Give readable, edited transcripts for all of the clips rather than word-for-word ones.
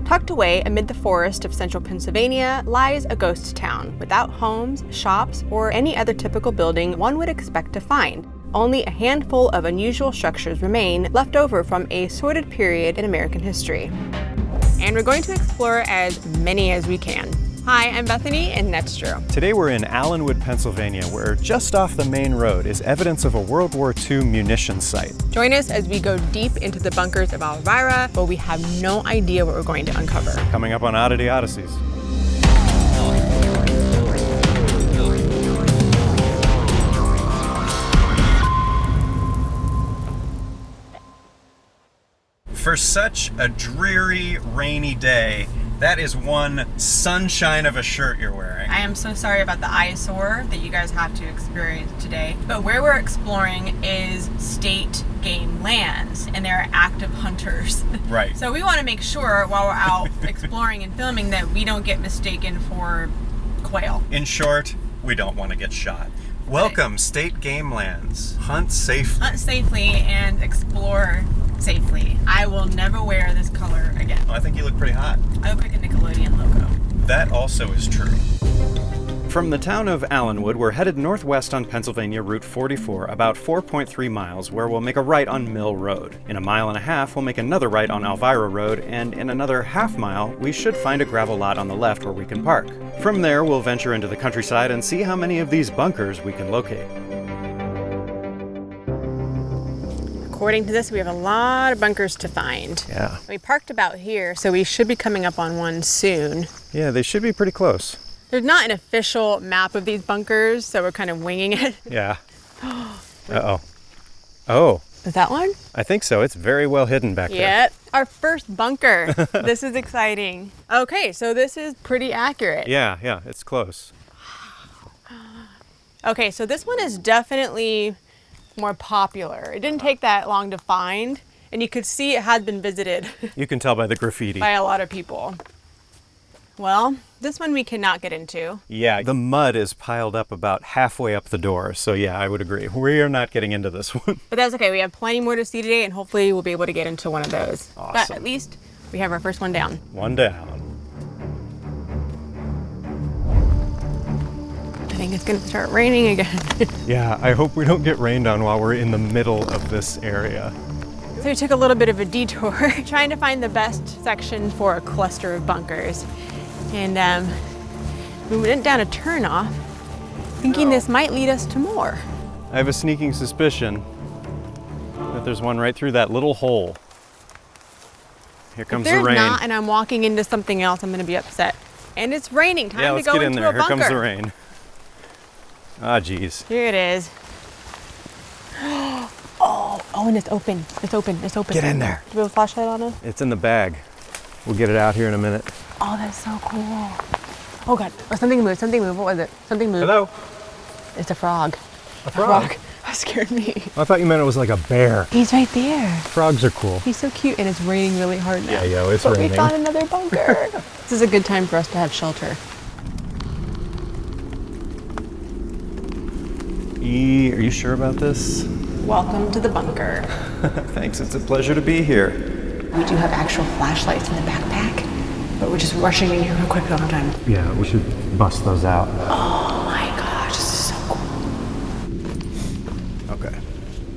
Tucked away amid the forest of central Pennsylvania lies a ghost town without homes, shops, or any other typical building one would expect to find. Only a handful of unusual structures remain, left over from a sordid period in American history. And we're going to explore as many as we can. Hi, I'm Bethany, and that's Drew. Today we're in Allenwood, Pennsylvania, where just off the main road is evidence of a World War II munitions site. Join us as we go deep into the bunkers of Alvara, where we have no idea what we're going to uncover. Coming up on Oddity Odysseys. For such a dreary, rainy day, that is one sunshine of a shirt you're wearing. I am so sorry about the eyesore that you guys have to experience today. But where we're exploring is state game lands, and there are active hunters. Right. So we want to make sure while we're out exploring and filming that we don't get mistaken for quail. In short, we don't want to get shot. Welcome, State Game Lands. Hunt safely. Hunt safely and explore safely. I will never wear this color again. I think you look pretty hot. I look like a Nickelodeon logo. That also is true. From the town of Allenwood, we're headed northwest on Pennsylvania Route 44, about 4.3 miles, where we'll make a right on Mill Road. In a mile and a half, we'll make another right on Alvara Road, and in another half mile, we should find a gravel lot on the left where we can park. From there, we'll venture into the countryside and see how many of these bunkers we can locate. According to this, we have a lot of bunkers to find. Yeah. We parked about here, so we should be coming up on one soon. Yeah, they should be pretty close. There's not an official map of these bunkers, so we're kind of winging it. Yeah. Uh-oh. Oh. Is that one? I think so. It's very well hidden back there. Yep. Our first bunker. This is exciting. Okay, so this is pretty accurate. Yeah, it's close. Okay, so this one is definitely more popular. It didn't take that long to find, and you could see it had been visited. You can tell by the graffiti. By a lot of people. Well, this one we cannot get into. Yeah, the mud is piled up about halfway up the door, so yeah, I would agree. We are not getting into this one. But that's okay. We have plenty more to see today, and hopefully we'll be able to get into one of those. Awesome. But at least we have our first one down. One down. I think it's going to start raining again. Yeah, I hope we don't get rained on while we're in the middle of this area. So we took a little bit of a detour trying to find the best section for a cluster of bunkers. And we went down a turnoff thinking this might lead us to more. I have a sneaking suspicion that there's one right through that little hole. Here comes the rain. If there's not, and I'm walking into something else, I'm going to be upset. And it's raining. Time to go into a bunker. Here comes the rain. Ah, geez. Here it is. Oh, and it's open. It's open. Get in there. Do we have a flashlight on it? It's in the bag. We'll get it out here in a minute. Oh, that's so cool. Oh, God. Or something moved. What was it? Something moved. Hello? It's a frog. A frog? That scared me. I thought you meant it was like a bear. He's right there. Frogs are cool. He's so cute, and it's raining really hard now. Yeah, it's but raining. We found another bunker. This is a good time for us to have shelter. Are you sure about this? Welcome to the bunker. Thanks, it's a pleasure to be here. We do have actual flashlights in the backpack, but we're just rushing in here real quick all the time. Yeah, we should bust those out. Oh my gosh, this is so cool. Okay.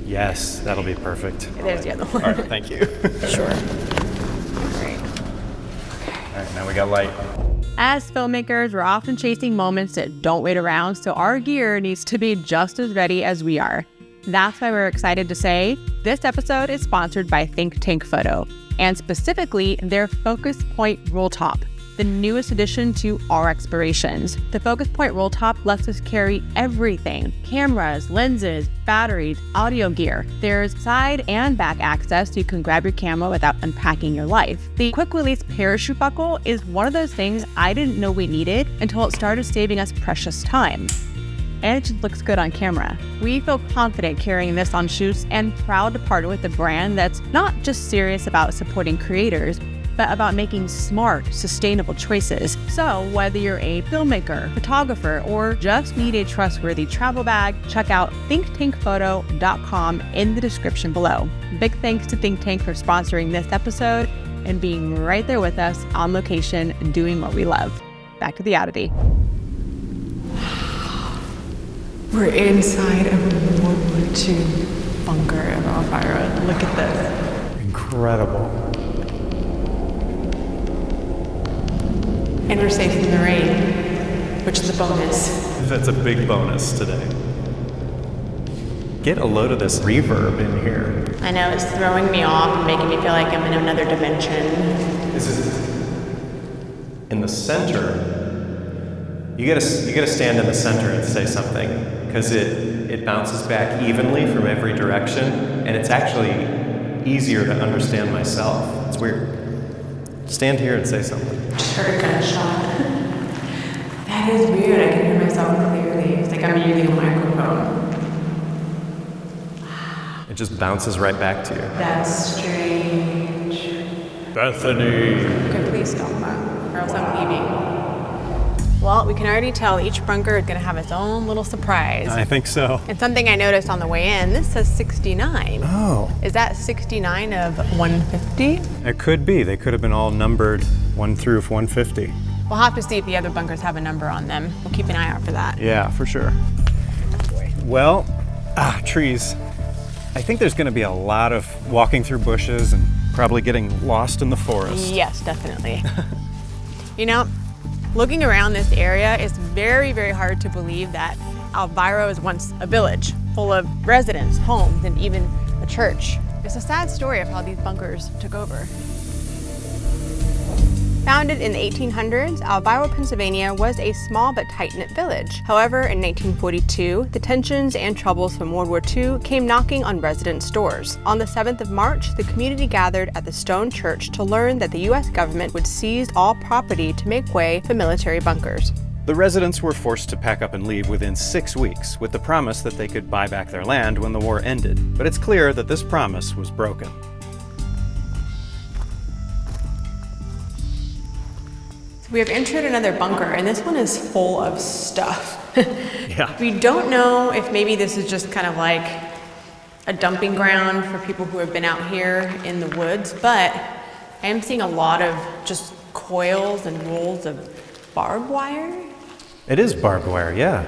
Yes, that'll be perfect. There's the other one. All right, thank you. Sure. Great. All right, now we got light. As filmmakers, we're often chasing moments that don't wait around, so our gear needs to be just as ready as we are. That's why we're excited to say this episode is sponsored by Think Tank Photo, and specifically their Focus Point Roll Top, the newest addition to our explorations. The Focus Point Roll Top lets us carry everything: cameras, lenses, batteries, audio gear. There's side and back access so you can grab your camera without unpacking your life. The quick release parachute buckle is one of those things I didn't know we needed until it started saving us precious time. And it just looks good on camera. We feel confident carrying this on shoots and proud to partner with a brand that's not just serious about supporting creators, but about making smart, sustainable choices. So whether you're a filmmaker, photographer, or just need a trustworthy travel bag, check out thinktankphoto.com in the description below. Big thanks to Think Tank for sponsoring this episode, and being right there with us on location and doing what we love. Back to the oddity. We're inside of a World War II bunker of Alvara. Look at this. Incredible. And we're safe from the rain, which is a bonus. That's a big bonus today. Get a load of this reverb in here. I know, it's throwing me off and making me feel like I'm in another dimension. This is in the center. You gotta stand in the center and say something, because it bounces back evenly from every direction, and it's actually easier to understand myself. It's weird. Stand here and say something. Just heard a gunshot. That is weird. I can hear myself clearly. It's like I'm using a microphone. It just bounces right back to you. That's strange. Bethany. Okay, please stop that, or else I'm leaving. Well, we can already tell each bunker is going to have its own little surprise. I think so. And something I noticed on the way in, this says 69. Oh. Is that 69 of 150? It could be. They could have been all numbered 1 through 150. We'll have to see if the other bunkers have a number on them. We'll keep an eye out for that. Yeah, for sure. Well, trees. I think there's going to be a lot of walking through bushes and probably getting lost in the forest. Yes, definitely. You know, looking around this area, it's very, very hard to believe that Alvara was once a village full of residents, homes, and even a church. It's a sad story of how these bunkers took over. Founded in the 1800s, Alvara, Pennsylvania was a small but tight-knit village. However, in 1942, the tensions and troubles from World War II came knocking on residents' doors. On the 7th of March, the community gathered at the stone church to learn that the U.S. government would seize all property to make way for military bunkers. The residents were forced to pack up and leave within 6 weeks, with the promise that they could buy back their land when the war ended. But it's clear that this promise was broken. We have entered another bunker, and this one is full of stuff. Yeah. We don't know if maybe this is just kind of like a dumping ground for people who have been out here in the woods, but I am seeing a lot of just coils and rolls of barbed wire. It is barbed wire, yeah.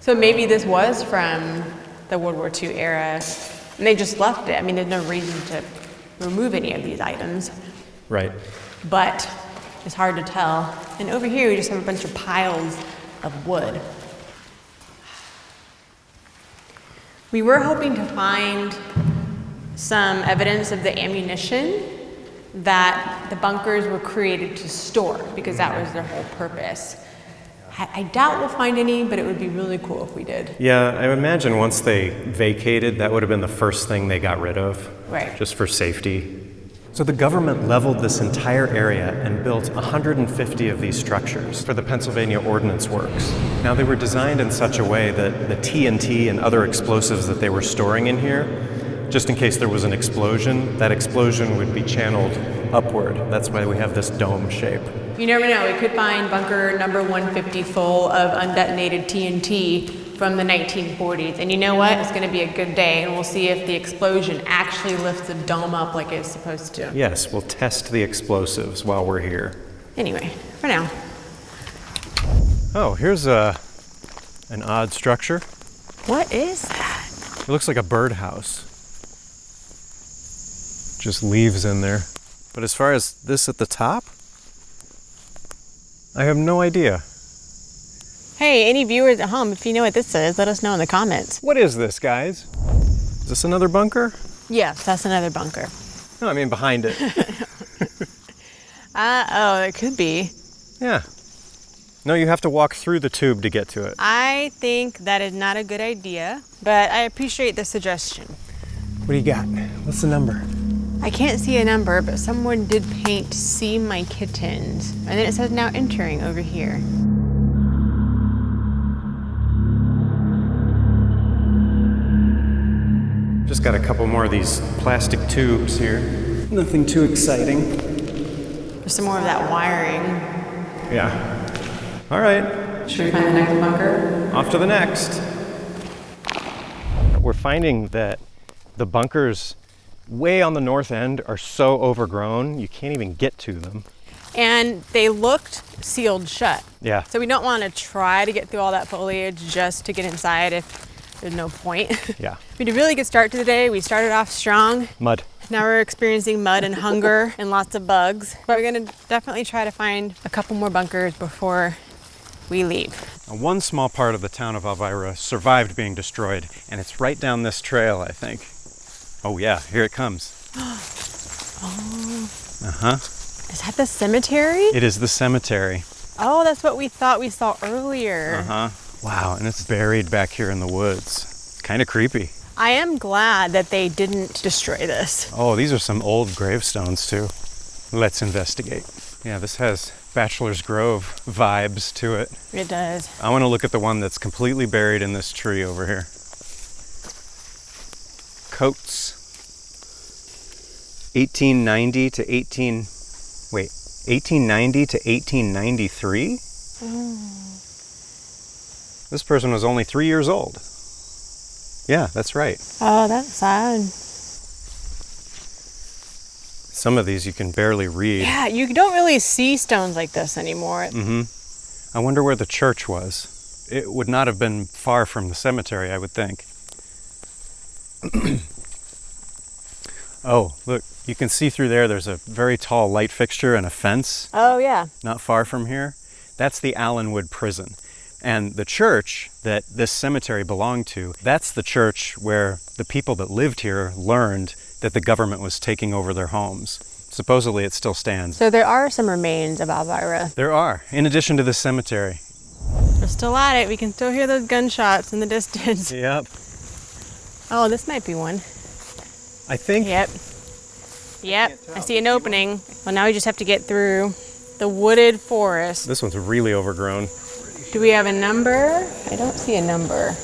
So maybe this was from the World War II era, and they just left it. I mean, there's no reason to remove any of these items. Right. But it's hard to tell. And over here, we just have a bunch of piles of wood. We were hoping to find some evidence of the ammunition that the bunkers were created to store, because that was their whole purpose. I doubt we'll find any, but it would be really cool if we did. Yeah, I imagine once they vacated, that would have been the first thing they got rid of. Right. Just for safety. So the government leveled this entire area and built 150 of these structures for the Pennsylvania Ordnance Works. Now, they were designed in such a way that the TNT and other explosives that they were storing in here, just in case there was an explosion, that explosion would be channeled upward. That's why we have this dome shape. You never know, we could find bunker number 150 full of undetonated TNT from the 1940s. And you know what? It's going to be a good day, and we'll see if the explosion actually lifts the dome up like it's supposed to. Yes, we'll test the explosives while we're here. Anyway, for now. Oh, here's an odd structure. What is that? It looks like a birdhouse. Just leaves in there. But as far as this at the top, I have no idea. Hey, any viewers at home, if you know what this is, let us know in the comments. What is this, guys? Is this another bunker? Yes, that's another bunker. No, I mean behind it. Oh, it could be. Yeah. No, you have to walk through the tube to get to it. I think that is not a good idea, but I appreciate the suggestion. What do you got? What's the number? I can't see a number, but someone did paint "See My Kittens," and then it says "Now entering" over here. Just got a couple more of these plastic tubes here. Nothing too exciting. There's some more of that wiring. Yeah. All right. Should we find the next bunker? Off to the next. We're finding that the bunkers way on the north end are so overgrown, you can't even get to them. And they looked sealed shut. Yeah. So we don't want to try to get through all that foliage just to get inside if there's no point. Yeah. We had a really good start to the day. We started off strong. Mud. Now we're experiencing mud and hunger and lots of bugs. But we're going to definitely try to find a couple more bunkers before we leave. One small part of the town of Alvara survived being destroyed, and it's right down this trail, I think. Oh yeah, here it comes. Oh. Uh-huh. Is that the cemetery? It is the cemetery. Oh, that's what we thought we saw earlier. Uh-huh. Wow, and it's buried back here in the woods. It's kind of creepy. I am glad that they didn't destroy this. Oh, these are some old gravestones too. Let's investigate. Yeah, this has Bachelor's Grove vibes to it. It does. I want to look at the one that's completely buried in this tree over here. Coates. 1890 to 1893? This person was only 3 years old. Yeah, that's right. Oh, that's sad. Some of these you can barely read. Yeah, you don't really see stones like this anymore. Mm-hmm. I wonder where the church was. It would not have been far from the cemetery, I would think. Oh, look, you can see through there, there's a very tall light fixture and a fence. Oh, yeah. Not far from here. That's the Allenwood prison. And the church that this cemetery belonged to, that's the church where the people that lived here learned that the government was taking over their homes. Supposedly it still stands. So there are some remains of Alvara. There are, in addition to the cemetery. We're still at it. We can still hear those gunshots in the distance. Yep. Oh, this might be one. I think. Yep. I see an opening. Well, now we just have to get through the wooded forest. This one's really overgrown. Do we have a number? I don't see a number.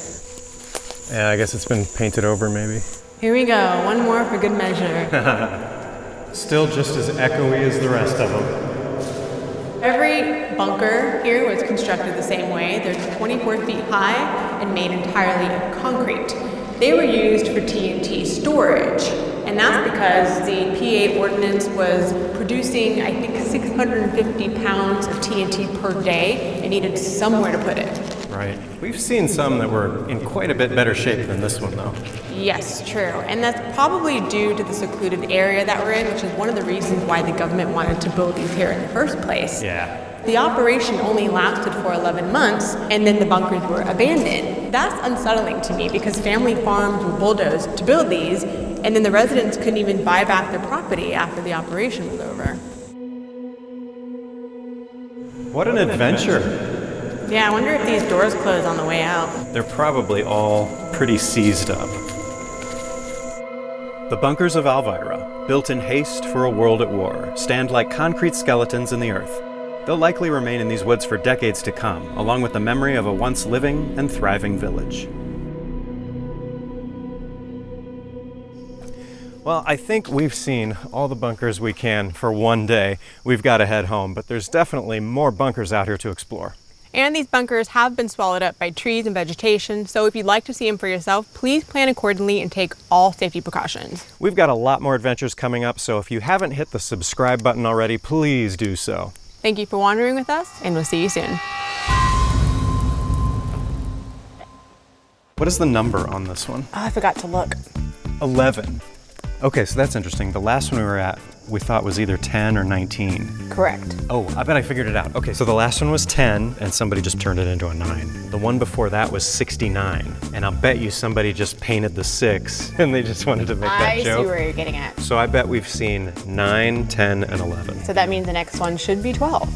Yeah, I guess it's been painted over maybe. Here we go. One more for good measure. Still just as echoey as the rest of them. Every bunker here was constructed the same way. They're 24 feet high and made entirely of concrete. They were used for TNT storage, and that's because the PA ordinance was producing, I think, 650 pounds of TNT per day and needed somewhere to put it. Right. We've seen some that were in quite a bit better shape than this one, though. Yes, true. And that's probably due to the secluded area that we're in, which is one of the reasons why the government wanted to build these here in the first place. Yeah. The operation only lasted for 11 months, and then the bunkers were abandoned. That's unsettling to me because family farms were bulldozed to build these, and then the residents couldn't even buy back their property after the operation was over. What an adventure. Yeah, I wonder if these doors close on the way out. They're probably all pretty seized up. The bunkers of Alvara, built in haste for a world at war, stand like concrete skeletons in the earth. They'll likely remain in these woods for decades to come, along with the memory of a once living and thriving village. Well, I think we've seen all the bunkers we can for one day. We've got to head home, but there's definitely more bunkers out here to explore. And these bunkers have been swallowed up by trees and vegetation, so if you'd like to see them for yourself, please plan accordingly and take all safety precautions. We've got a lot more adventures coming up, so if you haven't hit the subscribe button already, please do so. Thank you for wandering with us, and we'll see you soon. What is the number on this one? Oh, I forgot to look. 11. Okay, so that's interesting. The last one we were at, we thought was either 10 or 19. Correct. Oh, I bet I figured it out. Okay, so the last one was 10, and somebody just turned it into a 9. The one before that was 69, and I'll bet you somebody just painted the 6, and they just wanted to make that joke. I see where you're getting at. So I bet we've seen 9, 10, and 11. So that means the next one should be 12.